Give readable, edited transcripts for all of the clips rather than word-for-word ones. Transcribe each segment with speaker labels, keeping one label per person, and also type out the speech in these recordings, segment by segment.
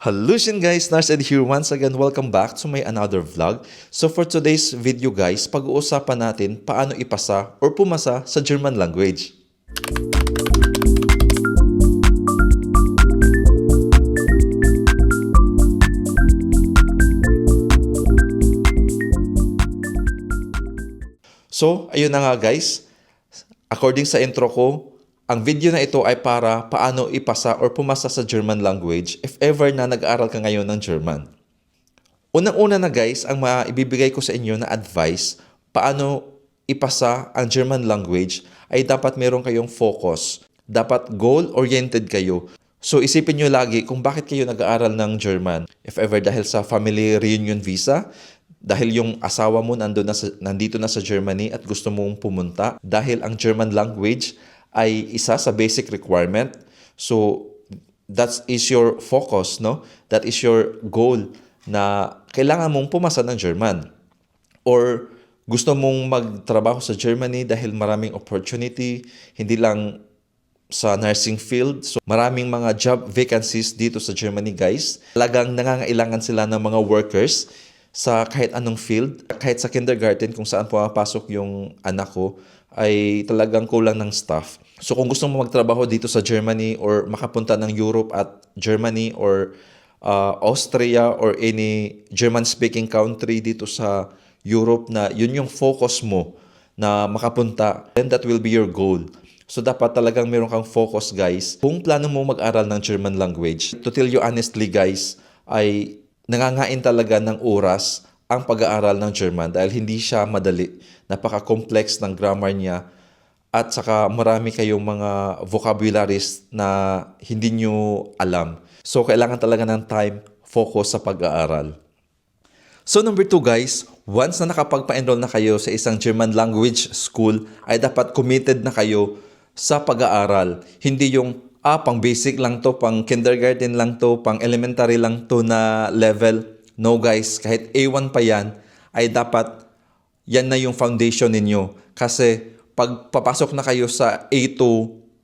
Speaker 1: Hallucin guys, Nars Ed here once again. Welcome back to my another vlog. So for today's video guys, pag-uusapan natin paano ipasa or pumasa sa German language. So ayun na nga guys, according sa intro ko, ang video na ito ay para paano ipasa or pumasa sa German language if ever na nag-aaral ka ngayon ng German. Unang-una na guys, ang maibibigay ko sa inyo na advice paano ipasa ang German language ay dapat meron kayong focus. Dapat goal-oriented kayo. So isipin nyo lagi kung bakit kayo nag-aaral ng German. If ever dahil sa family reunion visa, dahil yung asawa mo nandito na sa Germany at gusto mong pumunta, dahil ang German language ay isa sa basic requirement. So, that is your focus, no? That is your goal na kailangan mong pumasa ng German. Or gusto mong magtrabaho sa Germany dahil maraming opportunity, hindi lang sa nursing field. So, maraming mga job vacancies dito sa Germany, guys. Talagang nangangailangan sila ng mga workers sa kahit anong field. Kahit sa kindergarten, kung saan pumapasok yung anak ko, ay talagang kulang ng staff. So kung gusto mo magtrabaho dito sa Germany or makapunta ng Europe at Germany or Austria or any German-speaking country dito sa Europe na yun yung focus mo na makapunta, then that will be your goal. So dapat talagang meron kang focus guys. Kung plano mo mag-aral ng German language, to tell you honestly guys, ay nangangain talaga ng oras ang pag-aaral ng German dahil hindi siya madali. Napaka-complex ng grammar niya at saka marami kayong mga vocabularies na hindi nyo alam. So, kailangan talaga ng time, focus sa pag-aaral. So, number 2 guys, once na nakapagpa-enroll na kayo sa isang German language school, ay dapat committed na kayo sa pag-aaral. Hindi yung, pang basic lang to, pang kindergarten lang to, pang elementary lang to na level. No guys, kahit A1 pa yan, ay dapat yan na yung foundation ninyo. Kasi pag papasok na kayo sa A2,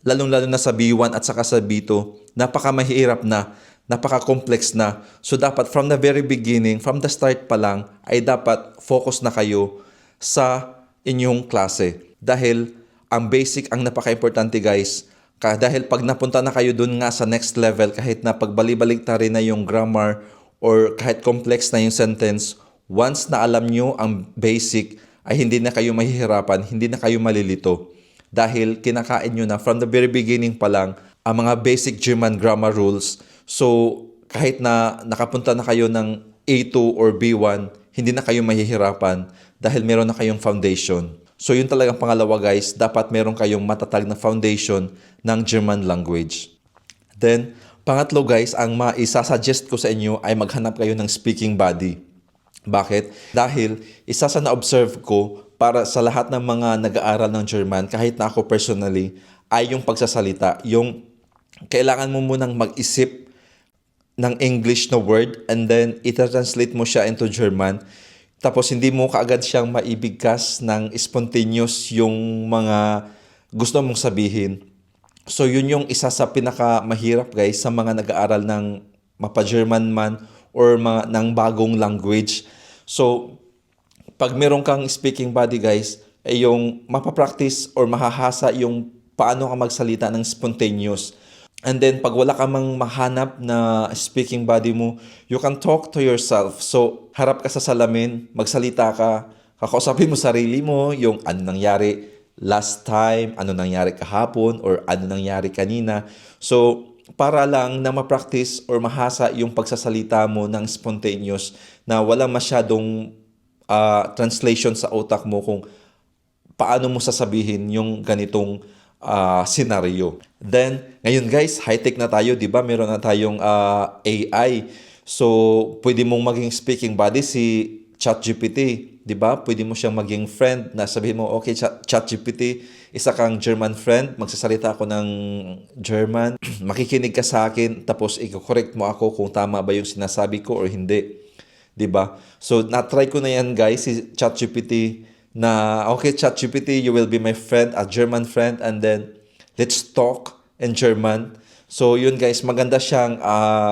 Speaker 1: lalong-lalo na sa B1 at saka sa B2, napakamahirap na, napaka-complex na. So dapat from the very beginning, from the start pa lang, ay dapat focus na kayo sa inyong klase. Dahil ang basic ang napaka-importante guys. Dahil pag napunta na kayo dun nga sa next level, kahit na pagbalik-balik ta rin na yung grammar or kahit complex na yung sentence, once na alam nyo ang basic, ay hindi na kayo mahihirapan, hindi na kayo malilito. Dahil kinakain nyo na from the very beginning pa lang ang mga basic German grammar rules. So, kahit na nakapunta na kayo ng A2 or B1, hindi na kayo mahihirapan dahil meron na kayong foundation. So, yun talagang pangalawa guys, dapat meron kayong matatag na foundation ng German language. Then, pangatlo guys, ang maisasuggest ko sa inyo ay maghanap kayo ng speaking buddy. Bakit? Dahil isa sa na-observe ko para sa lahat ng mga nag-aaral ng German, kahit na ako personally, ay yung pagsasalita. Yung kailangan mo munang mag-isip ng English na word and then i-translate mo siya into German. Tapos hindi mo kaagad siyang maibigkas ng spontaneous yung mga gusto mong sabihin. So yun yung isa sa pinakamahirap guys sa mga nag-aaral ng mapa-German man or ng bagong language. So pag meron kang speaking buddy guys, ay yung mapapractice or mahahasa yung paano ka magsalita ng spontaneous. And then pag wala ka mang mahanap na speaking buddy mo, you can talk to yourself. So harap ka sa salamin, magsalita ka, kakausapin mo sarili mo, yung ano nangyari last time, ano nangyari kahapon, or ano nangyari kanina. So para lang na ma-practice or mahasa yung pagsasalita mo ng spontaneous na walang masyadong translation sa utak mo kung paano mo sasabihin yung ganitong scenario. Then, ngayon guys, high-tech na tayo, di ba? Meron na tayong AI. So, pwede mong maging speaking buddy si ChatGPT, di ba? Pwede mo siyang maging friend na sabihin mo, okay, ChatGPT, isa kang German friend, magsasalita ako ng German, makikinig ka sa akin, tapos i-correct mo ako kung tama ba yung sinasabi ko or hindi. Diba? So, na-try ko na yan guys, si ChatGPT, na, okay, ChatGPT, you will be my friend, a German friend, and then, let's talk in German. So yun guys, maganda siyang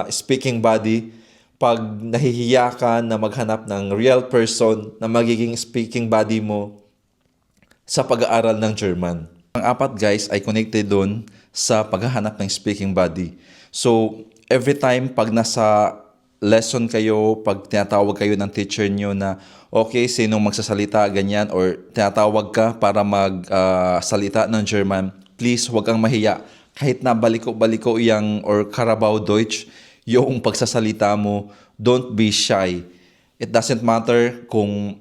Speaker 1: speaking buddy pag nahihiya ka na maghanap ng real person na magiging speaking buddy mo sa pag-aaral ng German. Ang apat guys ay connected doon sa paghahanap ng speaking buddy. So every time pag nasa lesson kayo, pag tinatawag kayo ng teacher nyo na okay, sinong magsasalita, ganyan, or tinatawag ka para magsalita ng German, please huwag kang mahiya. Kahit na baliko-baliko yang or Carabao Deutsch, yung pagsasalita mo, don't be shy. It doesn't matter kung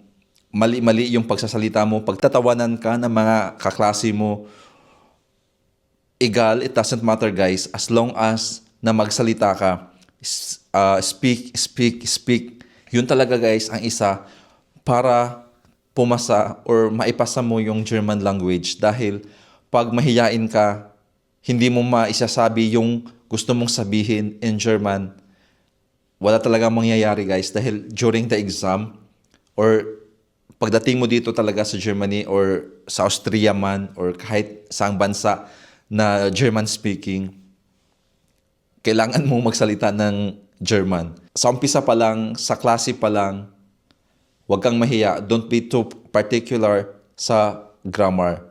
Speaker 1: mali-mali yung pagsasalita mo, pagtatawanan ka ng mga kaklase mo, it doesn't matter guys, as long as na magsalita ka, speak. Yun talaga guys ang isa para pumasa or maipasa mo yung German language dahil pag mahiyain ka, hindi mo maisasabi yung gusto mong sabihin in German, wala talaga mangyayari guys dahil during the exam or pagdating mo dito talaga sa Germany or sa Austria man or kahit saang bansa na German speaking, kailangan mo magsalita ng German. Sa umpisa pa lang, sa klase pa lang, huwag kang mahiya. Don't be too particular sa grammar.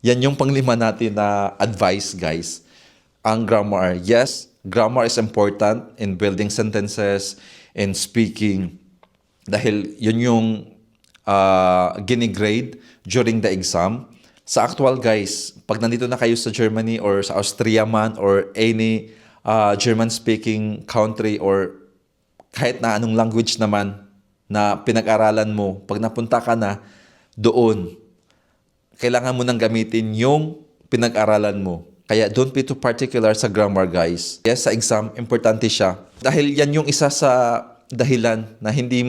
Speaker 1: Yan yung panglima natin na advice, guys. Ang grammar. Yes, grammar is important in building sentences and speaking. Dahil yun yung ginigrade during the exam. Sa actual, guys, pag nandito na kayo sa Germany or sa Austria man or any German-speaking country or kahit na anong language naman na pinag-aralan mo, pag napunta ka na doon, kailangan mo nang gamitin yung pinag-aralan mo. Kaya don't be too particular sa grammar, guys. Yes, sa exam, importante siya. Dahil yan yung isa sa dahilan na hindi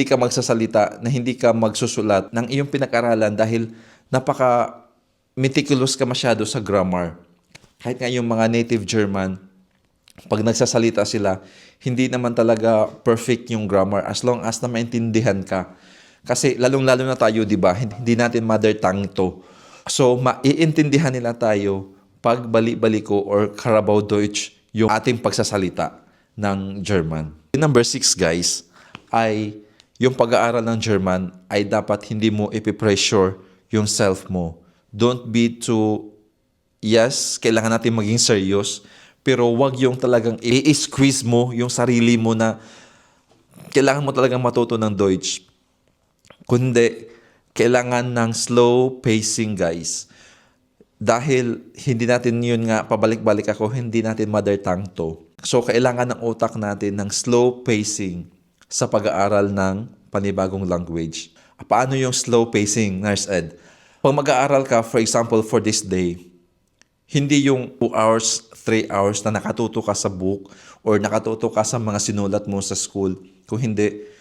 Speaker 1: ka magsasalita, na hindi ka magsusulat ng iyong pinag-aralan dahil napaka meticulous ka masyado sa grammar. Kahit nga yung mga native German, pag nagsasalita sila, hindi naman talaga perfect yung grammar as long as na maintindihan ka. Kasi lalong-lalo na tayo, di ba? Hindi natin mother tongue to. So, maiintindihan nila tayo pag bali-baliko or Carabao Deutsch yung ating pagsasalita ng German. Number 6, guys, ay yung pag-aaral ng German ay dapat hindi mo ipipressure yung self mo. Don't be too, yes, kailangan natin maging serious, pero wag yung talagang i-squeeze mo yung sarili mo na kailangan mo talagang matuto ng Deutsch. Kundi, kailangan ng slow pacing, guys. Dahil hindi natin yun nga, pabalik-balik ako, hindi natin mother tongue to. So, kailangan ng utak natin ng slow pacing sa pag-aaral ng panibagong language. Paano yung slow pacing, Nurse Ed? Pag mag-aaral ka, for example, for this day, hindi yung 2 hours, 3 hours na nakatuto ka sa book or nakatuto ka sa mga sinulat mo sa school. Kung hindi,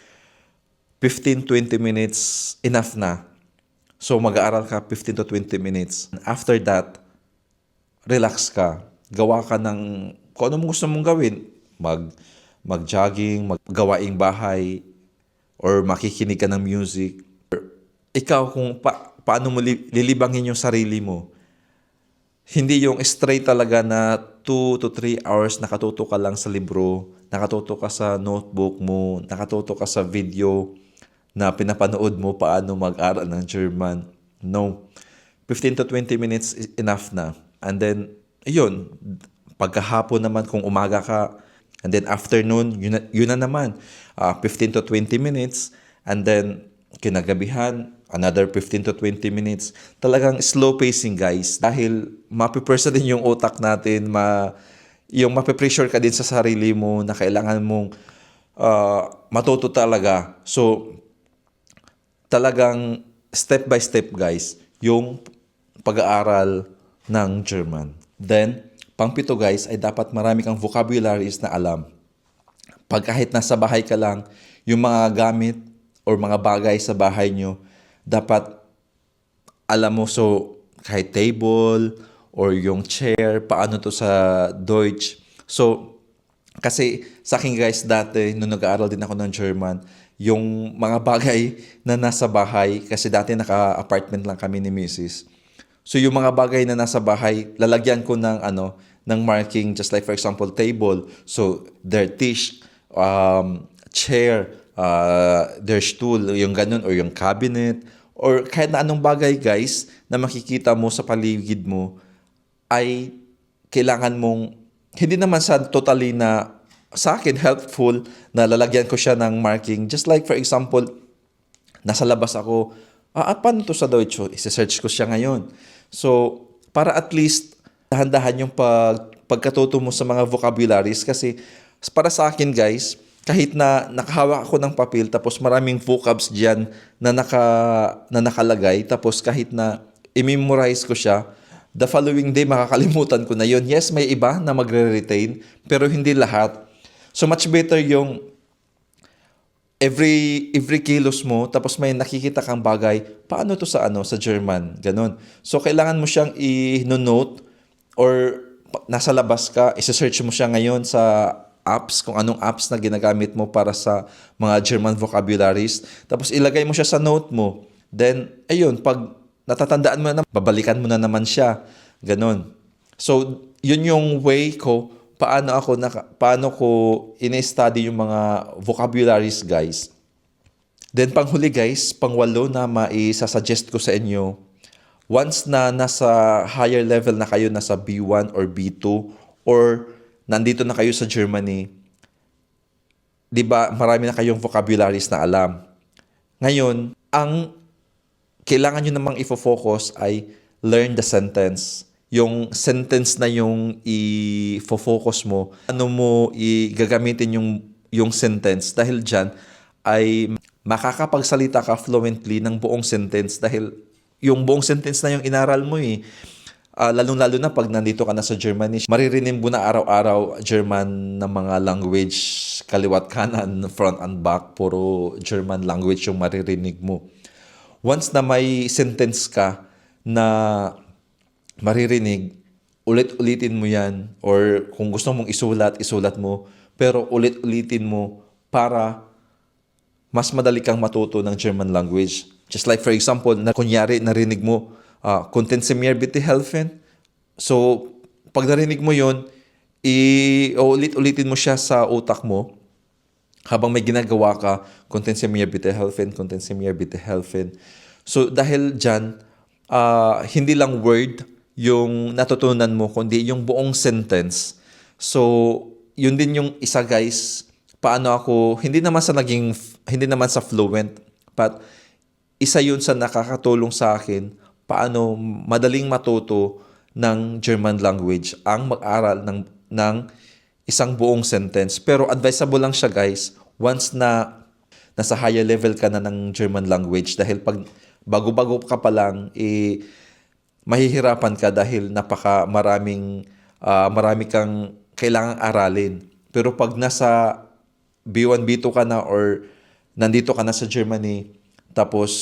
Speaker 1: 15-20 minutes, enough na. So, mag-aaral ka 15 to 20 minutes. After that, relax ka. Gawa ka ng kung ano mo gusto mong gawin. Mag-jogging, maggawaing bahay, or makikinig ka ng music. Ikaw, kung paano mo lilibangin yung sarili mo. Hindi yung straight talaga na 2 to 3 hours nakatuto ka lang sa libro, nakatuto ka sa notebook mo, nakatuto ka sa video na pinapanood mo paano mag-aral ng German. No. 15 to 20 minutes is enough na. And then, yun, pagkahapon naman kung umaga ka, and then afternoon, yun na naman. 15 to 20 minutes, and then kinagabihan, another 15 to 20 minutes. Talagang slow pacing, guys. Dahil mapipressure din yung utak natin, yung mapipressure ka din sa sarili mo na kailangan mong matuto talaga. So, talagang step by step, guys, yung pag-aaral ng German. Then, pang-pito, guys, ay dapat marami kang vocabularies na alam. Pag kahit nasa bahay ka lang, yung mga gamit or mga bagay sa bahay nyo, dapat alam mo. So, kahit table or yung chair, paano to sa Deutsch. So, kasi sa akin, guys, dati, nung nag-aaral din ako ng German, yung mga bagay na nasa bahay, kasi dati naka-apartment lang kami ni Mrs. So, yung mga bagay na nasa bahay, lalagyan ko ng ng marking, just like for example, table. So, their dish, chair, their stool, yung ganun, or yung cabinet, or kahit na anong bagay, guys, na makikita mo sa paligid mo, ay kailangan mong, hindi naman sa totally na, sa akin, helpful, na lalagyan ko siya ng marking. Just like for example, nasa labas ako, paano to sa Deutsche? Isa-search ko siya ngayon. So, para at least dahan-dahan yung pagkatuto mo sa mga vocabularies kasi para sa akin guys, kahit na nakahawak ako ng papel tapos maraming vocabs diyan na nakalagay tapos kahit na i-memorize ko siya, the following day makakalimutan ko na yon. Yes, may iba na magre-retain pero hindi lahat. So much better yung every kilos mo tapos may nakikita kang bagay, paano to sa German, ganun. So kailangan mo siyang i-note or nasa labas ka, i-search mo siya ngayon sa apps, kung anong apps na ginagamit mo para sa mga German vocabularies. Tapos ilagay mo siya sa note mo. Then, ayun, pag natatandaan mo na, babalikan mo na naman siya. Ganon. So, yun yung way ko, paano ko ini-study yung mga vocabularies, guys. Then, panghuli, guys, pangwalo na maisasuggest ko sa inyo, once na nasa higher level na kayo, nasa B1 or B2, or nandito na kayo sa Germany, di ba marami na kayong vocabularies na alam. Ngayon, ang kailangan nyo namang ifo-focus ay learn the sentence. Yung sentence na yung ifo-focus mo, ano mo igagamitin yung sentence dahil dyan ay makakapagsalita ka fluently ng buong sentence dahil yung buong sentence na yung inaral mo eh. Lalong-lalo na pag nandito ka na sa Germany, maririnig mo na araw-araw German na mga language, kaliwat kanan, front and back, puro German language yung maririnig mo. Once na may sentence ka na maririnig, ulit-ulitin mo yan, or kung gusto mong isulat mo, pero ulit-ulitin mo para mas madali kang matuto ng German language. Just like for example, na kunyari narinig mo, Konntest Sie mir bitte helfen? So, pag narinig mo yun, ulit-ulitin mo siya sa utak mo habang may ginagawa ka, Konntest Sie mir bitte helfen? Konntest Sie mir bitte helfen? So, dahil dyan, hindi lang word yung natutunan mo, kundi yung buong sentence. So, yun din yung isa guys, paano ako, hindi naman sa fluent, but isa yun sa nakakatulong sa akin paano madaling matuto ng German language ang mag-aral ng isang buong sentence. Pero advisable lang siya guys, once na nasa higher level ka na ng German language dahil pag bago-bago ka pa lang, mahihirapan ka dahil marami kang kailangang aralin. Pero pag nasa B1, B2 ka na or nandito ka na sa Germany, tapos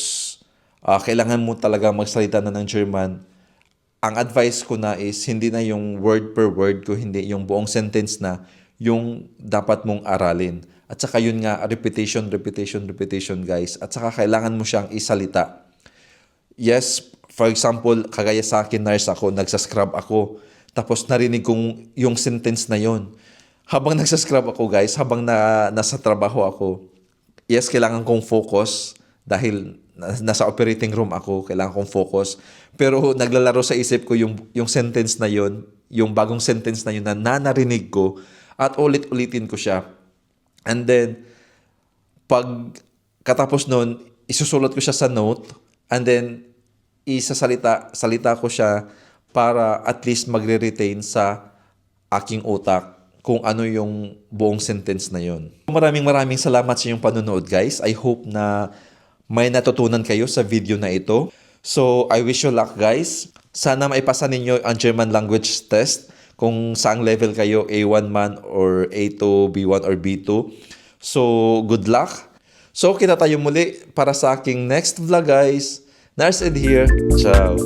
Speaker 1: kailangan mo talaga magsalita na ng German, ang advice ko na is hindi na yung word per word ko, hindi yung buong sentence na yung dapat mong aralin. At saka yun nga, repetition guys. At saka kailangan mo siyang isalita. Yes, for example, kagaya sa akin, nurse ako, nagsascrub ako, tapos narinig kong yung sentence na yon. Habang nagsascrub ako guys, habang nasa trabaho ako, yes, kailangan kong focus dahil nasa operating room ako, kailangan kong focus. Pero naglalaro sa isip ko yung sentence na yon, yung bagong sentence na yun na narinig ko at ulit-ulitin ko siya. And then, pag katapos nun, isusulat ko siya sa note and then salita ko siya para at least magre-retain sa aking utak kung ano yung buong sentence na yon. Maraming salamat sa inyong panonood guys. I hope na may natutunan kayo sa video na ito. So, I wish you luck guys. Sana maipasa ninyo ang German language test kung saang level kayo, A1 man or A2, B1 or B2. So, good luck. So, kita tayo muli para sa aking next vlog guys. Nars Ed here. Ciao.